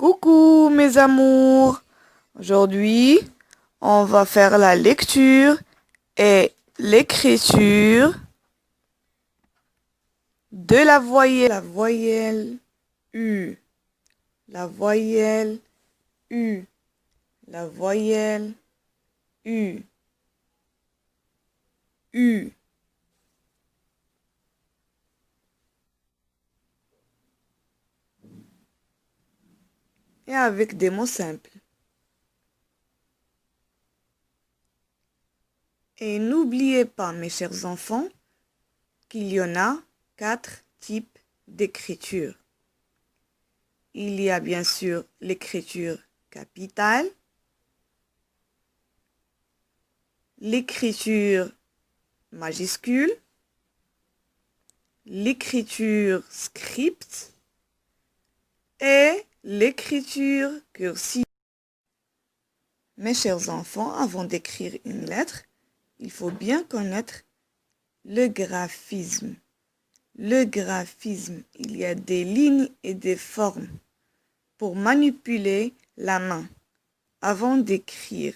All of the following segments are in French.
Coucou mes amours, aujourd'hui on va faire la lecture et l'écriture de la voyelle U, la voyelle U, la voyelle U, U. Et avec des mots simples. Et n'oubliez pas, mes chers enfants, qu'il y en a 4 types d'écriture. Il y a bien sûr l'écriture capitale, l'écriture majuscule, l'écriture script et l'écriture cursive. Mes chers enfants, avant d'écrire une lettre, il faut bien connaître le graphisme. Le graphisme, il y a des lignes et des formes pour manipuler la main avant d'écrire.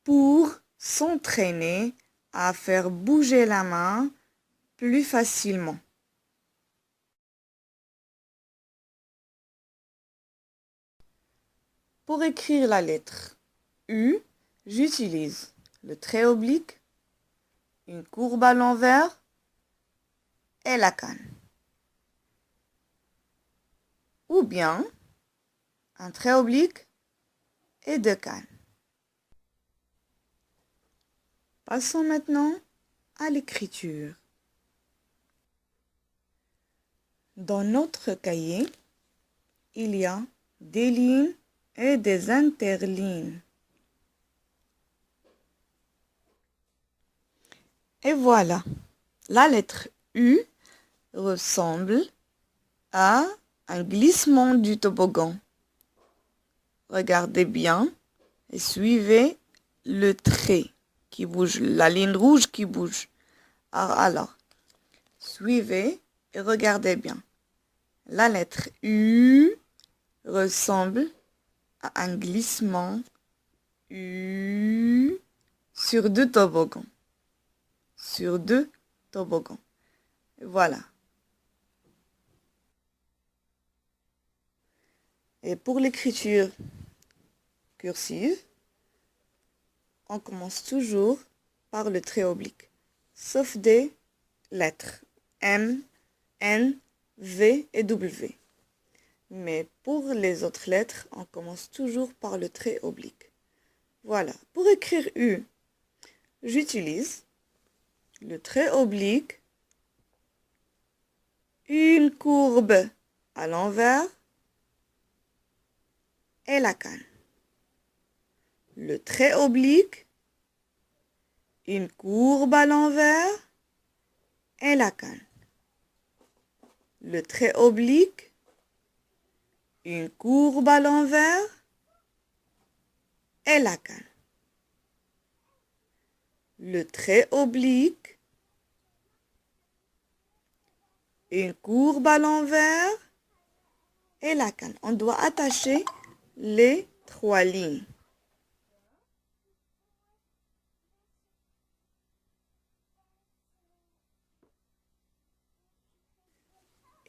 Pour s'entraîner à faire bouger la main plus facilement. Pour écrire la lettre U, j'utilise le trait oblique, une courbe à l'envers et la canne. Ou bien un trait oblique et deux cannes. Passons maintenant à l'écriture. Dans notre cahier, il y a des lignes et des interlignes. Et voilà, la lettre U ressemble à un glissement du toboggan. Regardez bien et suivez le trait qui bouge, la ligne rouge qui bouge. Alors, suivez et regardez bien. La lettre U ressemble à un glissement U sur deux toboggans. Sur deux toboggans. Voilà. Et pour l'écriture cursive, on commence toujours par le trait oblique, sauf des lettres M, N, V et W. Mais pour les autres lettres, on commence toujours par le trait oblique. Voilà. Pour écrire U, j'utilise le trait oblique, une courbe à l'envers et la canne. Le trait oblique, une courbe à l'envers et la canne. Le trait oblique, une courbe à l'envers et la canne. Le trait oblique, une courbe à l'envers et la canne. On doit attacher les 3 lignes.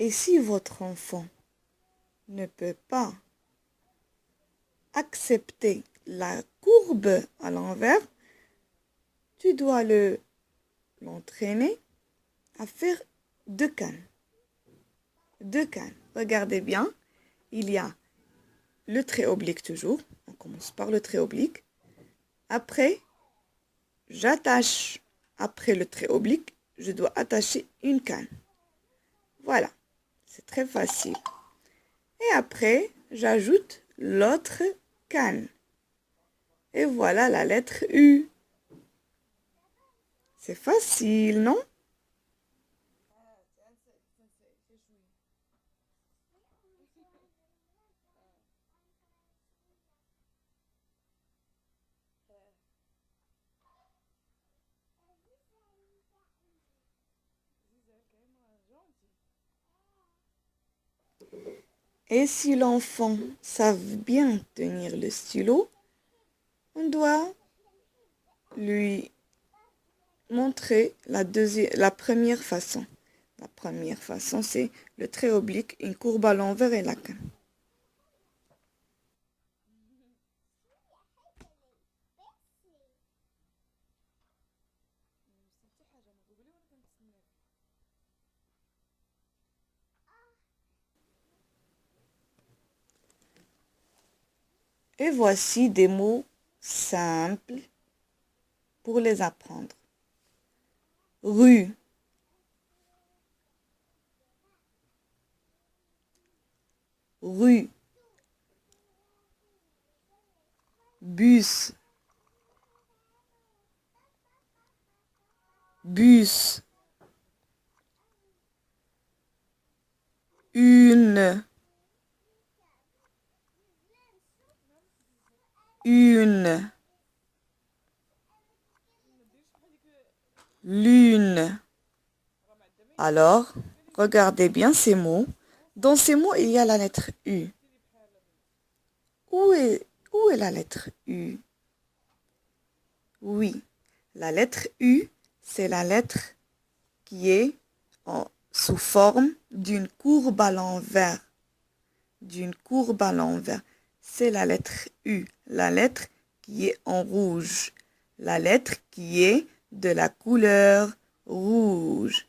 Et si votre enfant ne peut pas accepter la courbe à l'envers, tu dois l'entraîner à faire 2 cannes. 2 cannes. Regardez bien, il y a le trait oblique toujours. On commence par le trait oblique. Après, j'attache, après le trait oblique, je dois attacher une canne. Voilà, c'est très facile. Et après, j'ajoute l'autre canne. Et voilà la lettre U. C'est facile, non? Et si l'enfant savent bien tenir le stylo, on doit lui montrer la première façon. La première façon, c'est le trait oblique, une courbe à l'envers et la canne. Et voici des mots simples pour les apprendre. Rue, rue, bus, bus, une, lune. Alors, regardez bien ces mots. Dans ces mots, il y a la lettre U. Où est la lettre U? Oui, la lettre U, c'est la lettre qui est sous forme d'une courbe à l'envers. D'une courbe à l'envers. C'est la lettre U, la lettre qui est en rouge. La lettre qui est de la couleur rouge.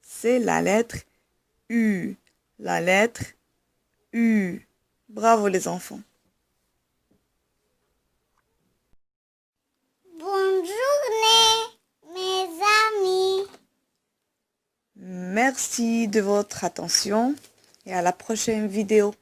C'est la lettre U. La lettre U. Bravo les enfants. Bonne journée, mes amis. Merci de votre attention et à la prochaine vidéo.